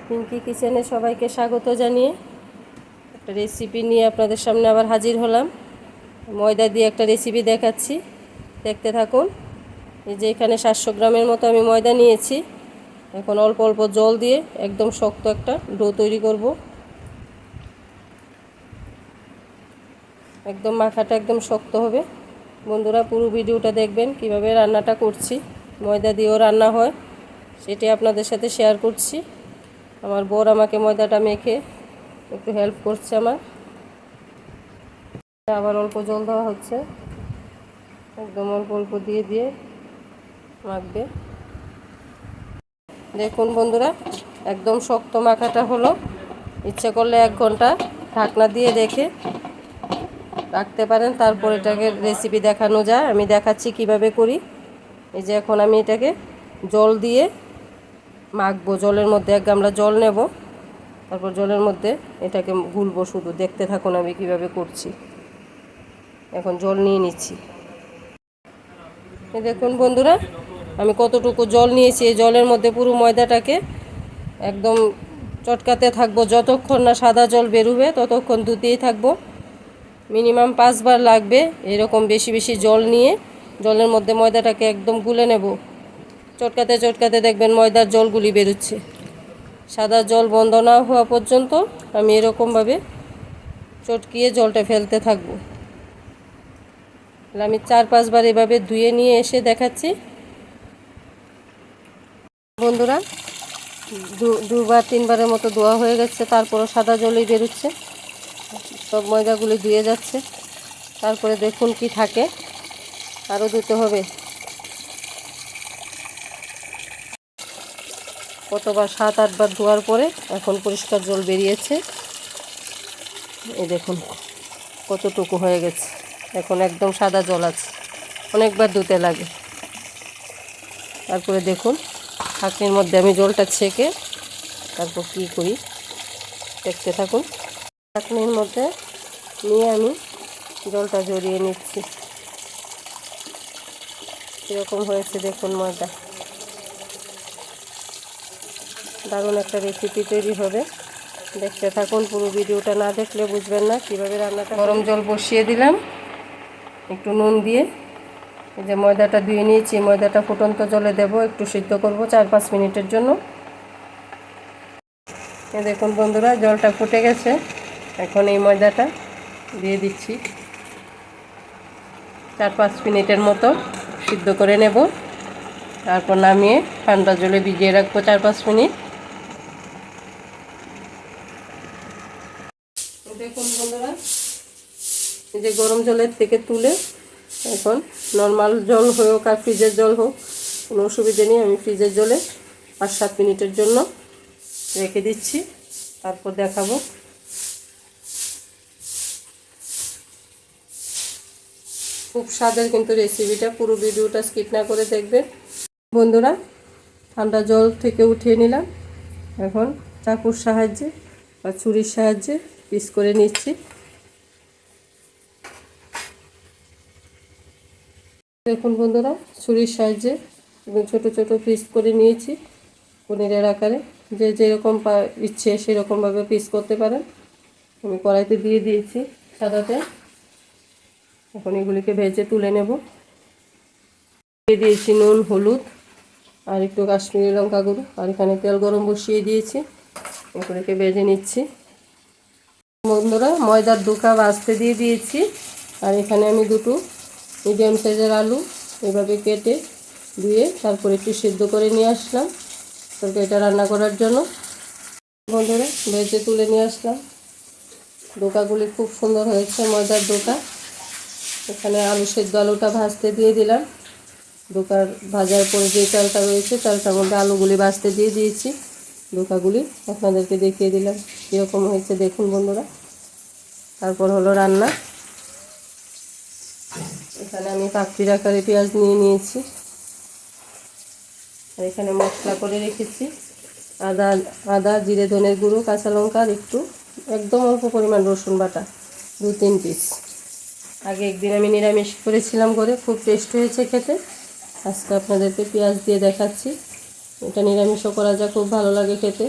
পিঙ্কি কিচেনে সবাইকে স্বাগত জানিয়ে একটা রেসিপি নিয়ে আপনাদের সামনে আবার হাজির হলাম। ময়দা দিয়ে একটা রেসিপি দেখাচ্ছি, দেখতে থাকুন। এই যে এখানে 700 গ্রামের মতো আমি ময়দা নিয়েছি। এখন অল্প অল্প জল দিয়ে একদম শক্ত একটা ডো তৈরি করব। একদম মাখাটা একদম শক্ত হবে। বন্ধুরা পুরো ভিডিওটা দেখবেন কিভাবে রান্নাটা করছি। ময়দা দিয়েও রান্না হয়, সেটাই আপনাদের সাথে শেয়ার করছি। আমার বর আমাকে ময়দাটা মেখে একটু হেল্প করছে আমার। আবার অল্প জল দেওয়া হচ্ছে, একদম অল্প অল্প দিয়ে দিয়ে মাখবে। দেখুন বন্ধুরা, একদম শক্ত মাখাটা হলো। ইচ্ছে করলে 1 ঘন্টা ঢাকনা দিয়ে রেখে রাখতে পারেন, তারপর এটাকে রেসিপি দেখানো যায়। আমি দেখাচ্ছি কিভাবে করি। এই যে এখন আমি এটাকে জল দিয়ে মাখবো। জলের মধ্যে 1 গামলা জল নেব, তারপর জলের মধ্যে এটাকে গুলবো। শুধু দেখতে থাকুন আমি কিভাবে করছি। এখন জল নিয়ে নিচ্ছি। এই দেখুন বন্ধুরা, আমি কতটুকু জল নিয়েছি। এই জলের মধ্যে পুরো ময়দাটাকে একদম চটকাতে থাকবো। যতক্ষণ না সাদা জল বেরোবে ততক্ষণ ধুতেই থাকবো। মিনিমাম 5 বার লাগবে। এরকম বেশি বেশি জল নিয়ে জলের মধ্যে ময়দাটাকে একদম গুলে নেব। চটকাতে চটকাতে দেখবেন ময়দার জলগুলি বেরোচ্ছে। সাদা জল বন্ধ না হওয়া পর্যন্ত আমি এরকমভাবে চটকিয়ে জলটা ফেলতে থাকবো। আমি 4-5 বার এভাবে ধুয়ে নিয়ে এসে দেখাচ্ছি। বন্ধুরা, 2-3 বারের মতো ধোয়া হয়ে গেছে, তারপরও সাদা জলই বেরোচ্ছে। সব ময়দাগুলি ধুয়ে যাচ্ছে। তারপরে দেখুন কি থাকে, আরও ধুতে হবে। কতবার 7-8 বার ধোয়ার পরে এখন পরিষ্কার জল বেরিয়েছে। এই দেখুন কতটুকু হয়ে গেছে। এখন একদম সাদা জল আছে, অনেকবার ধুতে লাগে। তারপরে দেখুন ছাঁকনির মধ্যে আমি জলটা ছেঁকে তারপর কী করি দেখতে থাকুন। ছাঁকনির মধ্যে নিয়ে আমি জলটা জড়িয়ে নিচ্ছি। কীরকম হয়েছে দেখুন ময়দা। দারুণ একটা রেসিপি তৈরি হবে, দেখতে থাকুন। পুরো ভিডিওটা না দেখলে বুঝবেন না কীভাবে রান্নাটা। গরম জল বসিয়ে দিলাম একটু নুন দিয়ে। এই যে ময়দাটা ধুয়ে নিয়েছি, ময়দাটা ফুটন্ত জলে দেব, একটু সিদ্ধ করব 4-5 মিনিটের জন্য। এই দেখুন বন্ধুরা, জলটা ফুটে গেছে। এখন এই ময়দাটা দিয়ে দিচ্ছি। 4-5 মিনিটের মতো সিদ্ধ করে নেব, তারপর নামিয়ে ঠান্ডা জলে ভিজিয়ে রাখবো 4-5 মিনিট। দেখুন বন্ধুরা, এই যে গরম জলের থেকে তুলে এখন নর্মাল জল হোক আর ফ্রিজের জল হোক কোনো অসুবিধে নেই। আমি ফ্রিজের জলে 5-7 মিনিটের জন্য রেখে দিচ্ছি, তারপর দেখাবো। খুব স্বাদের কিন্তু রেসিপিটা, পুরো ভিডিওটা স্কিপ না করে দেখবেন। বন্ধুরা, ঠান্ডা জল থেকে উঠিয়ে নিলাম। এখন চাকুর সাহায্যে বা ছুরির সাহায্যে পিস করে নিচ্ছি। দেখুন বন্ধুরা, ছুরির সাহায্যে ছোট ছোট পিস করে নিয়েছি পনিরের আকারে। যে যেরকম ইচ্ছে সেরকমভাবে পিস করতে পারেন। আমি কড়াইতে দিয়ে দিয়েছি সাদাতে। এখন এগুলিকে ভেজে তুলে নেব। দিয়ে দিয়েছি নুন, হলুদ আর একটু কাশ্মীরি লঙ্কা গুঁড়ো, আর এখানে তেল গরম বসিয়ে দিয়েছি। এগুলিকে ভেজে নিচ্ছি। বন্ধুরা, ময়দার 2 কাপ আস্তে দিয়ে দিয়েছি। আর এখানে আমি 2টো মিডিয়াম সাইজের আলু এভাবে কেটে দিয়ে তারপর একটু সিদ্ধ করে নিয়ে আসলাম তরকারিটা রান্না করার জন্য। বন্ধুরা, ভেজে তুলে নিয়ে আসলাম। ডোকাগুলি খুব সুন্দর হয়েছে, ময়দার ডোকা। এখানে আলু সেদ্ধ আলুটা ভাজতে দিয়ে দিলাম। ডোকার ভাজার পরে যে চালটা রয়েছে চালটার মধ্যে আলুগুলি ভাজতে দিয়ে দিয়েছি। ডোকাগুলি আপনাদেরকে দেখিয়ে দিলাম কীরকম হয়েছে দেখুন বন্ধুরা। তারপর হলো রান্না। এখানে আমি পাপড়ির আকারে পেঁয়াজ নিয়ে নিয়েছি, আর এখানে মশলা করে রেখেছি আদা, জিরে, ধনের গুঁড়ো, কাঁচা লঙ্কা আর একদম অল্প পরিমাণ রসুন বাটা 2-3 পিস। আগে একদিন আমি নিরামিষ করেছিলাম করে, খুব টেস্ট হয়েছে খেতে। আজকে আপনাদেরকে পেঁয়াজ দিয়ে দেখাচ্ছি। এটা নিরামিষও করা যায়, খুব ভালো লাগে খেতে।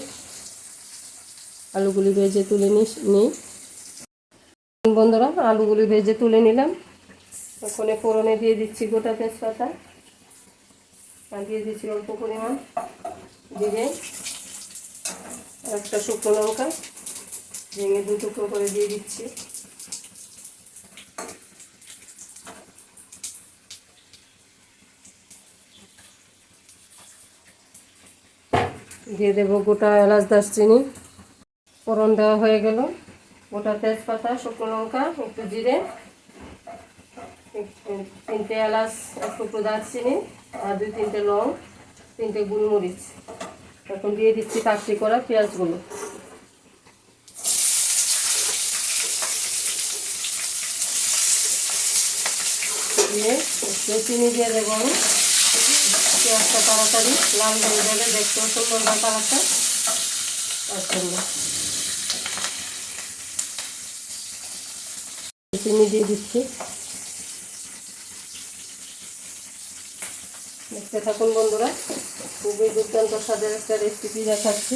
আলুগুলি ভেজে তুলে নিই। বন্ধুরা, আলুগুলি ভেজে তুলে নিলাম। এখন ফোড়নে দিয়ে দিচ্ছি গোটা তেজপাতা, আর দিয়ে দিচ্ছি অল্প পরিমাণ জিরে, একটা শুকনো লঙ্কা ভেঙে 2 টুকরো করে দিয়ে দিচ্ছি। দিয়ে দেবো গোটা এলাচ দারচিনি। ফোড়ন দেওয়া হয়ে গেল। গোটা তেজপাতা, শুকনো লঙ্কা, একটু জিরে, 3টে এলাচ, একটু দারচিনি, আর 2-3টে লং, 3টে গোলমরিচ। এখন দিয়ে দিচ্ছি কাটছি করা পেঁয়াজগুলো। দিয়ে একটু চিনি দিয়ে দেবো আমি। পেঁয়াজটা তাড়াতাড়ি লাল হয়ে যাবে, দেখতেও সুন্দর হয় কালারটা। চিনি দিয়ে দিচ্ছি। দেখতে থাকুন বন্ধুরা, খুবই দুর্দান্ত স্বাদের একটা রেসিপি দেখাচ্ছি।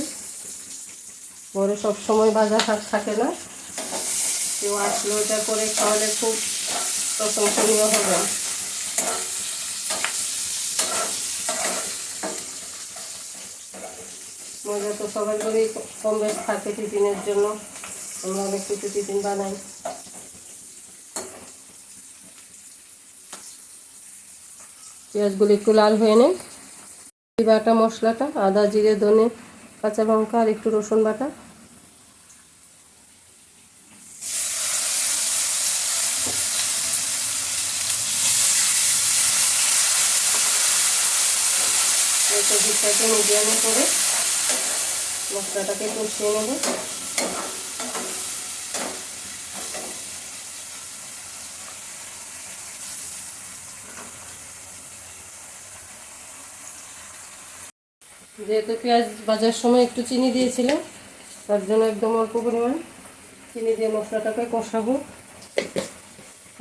ঘরে সবসময় বাজার হাট থাকে না, কেউ আসলে ওটা করে খাওয়ালে খুব প্রশংসনীয় হবে। মজা তো সবার ঘরেই কম বেশ থাকে টিফিনের জন্য, আমরা অনেক কিছু টিফিন বানাই। পেঁয়াজগুলি একটু লাল হয়ে নেই। বাটা মশলাটা আদা, জিরে, ধনে, কাঁচা লঙ্কা আর একটু রসুন বাটা। দুধটাকে মিডিয়ামে করে মশলাটাকে কষিয়ে নেব। যেহেতু পেঁয়াজ ভাজার সময় একটু চিনি দিয়েছিলাম, তার জন্য একদম অল্প পরিমাণ চিনি দিয়ে মশলাটাকে কষাবো।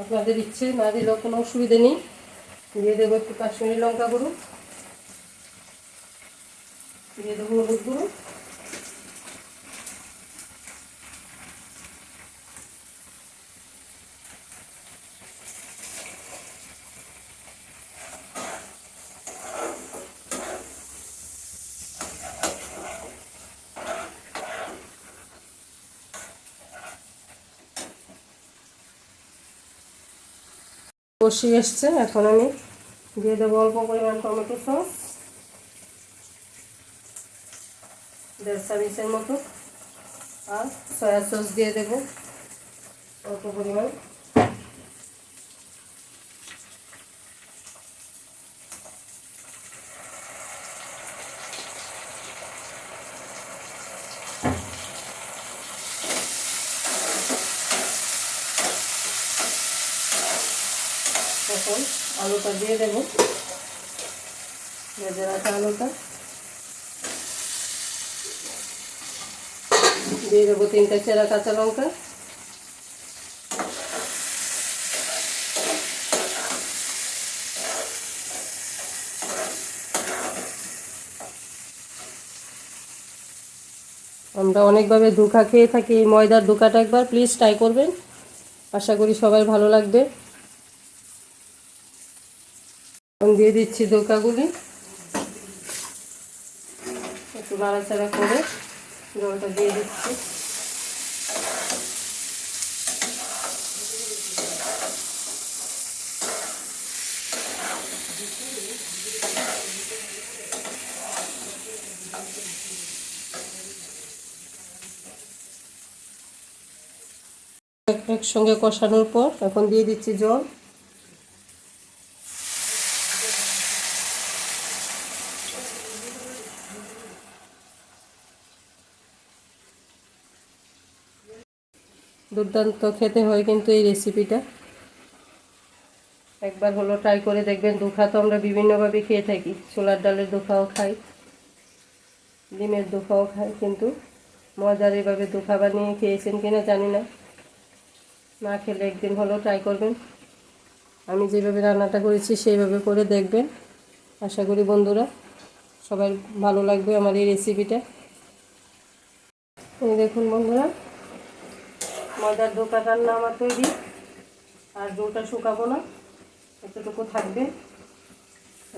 আপনাদের ইচ্ছে না দিলেও কোনো অসুবিধে নেই। দিয়ে দেবো একটু কাশ্মীরি লঙ্কা গুঁড়ো, দিয়ে দেবো হলুদ গুঁড়ো, কষিয়ে এসছে। এখন আমি দিয়ে দেবো অল্প পরিমাণ টমেটো সস, 1.5 চামচের মতো, আর সয়া সস দিয়ে দেবো অল্প পরিমাণ। এখন আলুটা দিয়ে দেবো, ভেজে রাখা আলুটা দিয়ে দেবো, 3টে চেরা কাঁচা লঙ্কা, আমরা অনেকভাবে ধোঁকা খেয়ে থাকি, এই ময়দার ধোঁকাটা একবার প্লিজ ট্রাই করবেন, আশা করি সবাই ভালো লাগবে। দিয়ে দিচ্ছি ধোঁকাগুলি, একটু নাড়াচাড়া করে জলটা দিয়ে দিচ্ছি। একসঙ্গে কষানোর পর এখন দিয়ে দিচ্ছি জল। দুর্দান্ত খেতে হয় কিন্তু এই রেসিপিটা, একবার হলো ট্রাই করে দেখবেন। ধোঁকা তো আমরা বিভিন্নভাবে খেয়ে থাকি, ছোলার ডালের ধোঁকাও খাই, ডিমের ধোঁকাও খাই, কিন্তু মজার এইভাবে ধোঁকা বানিয়ে খেয়েছেন কিনা জানি না, না খেলে একদিন হলো ট্রাই করবেন। আমি যেভাবে রান্নাটা করেছি সেইভাবে করে দেখবেন, আশা করি বন্ধুরা সবার ভালো লাগবে আমার এই রেসিপিটা। এই দেখুন বন্ধুরা, মজার ডোকা রান্না আমার তৈরি। আর ডোটা শুকাবো না, এতটুকু থাকবে।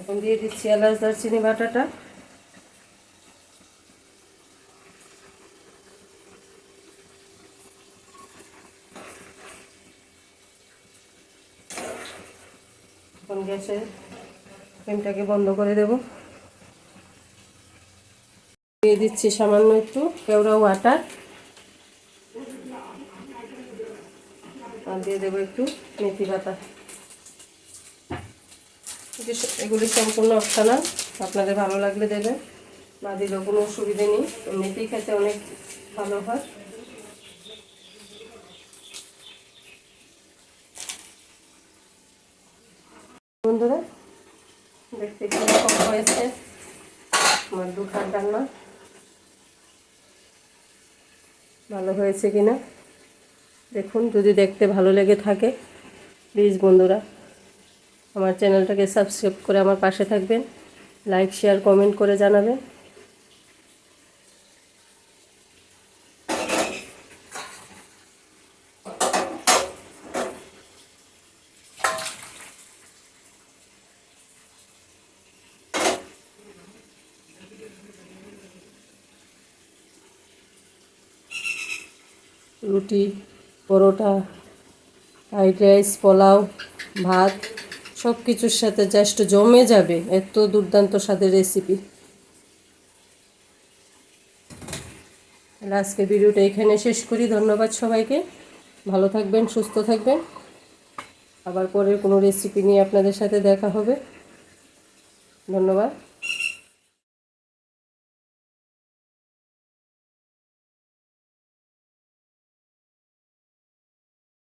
এখন দিয়ে দিচ্ছি এলাচ দারচিনি বাটাটা। এখন গ্যাসের ফ্লেমটাকে বন্ধ করে দেব। দিয়ে দিচ্ছি সামান্য একটু কেওড়া ওয়াটার, আর দিয়ে দেবো একটু মেথি পাতা। এগুলি সম্পূর্ণ অপশনাল, আপনাদের ভালো লাগলে দেবেন, না দিলেও কোনো অসুবিধে নেই। এমনিতেই খেতে অনেক ভালো হয়। বন্ধুরা, দেখতে কীরকম হয়েছে আমার ডোকার রান্না, ভালো হয়েছে কিনা দেখুন। যদি দেখতে ভালো লেগে থাকে প্লিজ বন্ধুরা আমার চ্যানেলটাকে সাবস্ক্রাইব করে আমার পাশে থাকবেন, লাইক শেয়ার কমেন্ট করে জানাবেন। রুটি, পরোটা, ফ্রাইড রাইস, পোলাও, ভাত সব কিছুর সাথে জাস্ট জমে যাবে, এত দুর্দান্ত স্বাদের রেসিপি। আজকে ভিডিওটা এখানে শেষ করি। ধন্যবাদ সবাইকে, ভালো থাকবেন, সুস্থ থাকবেন। আবার পরের কোনো রেসিপি নিয়ে আপনাদের সাথে দেখা হবে। ধন্যবাদ।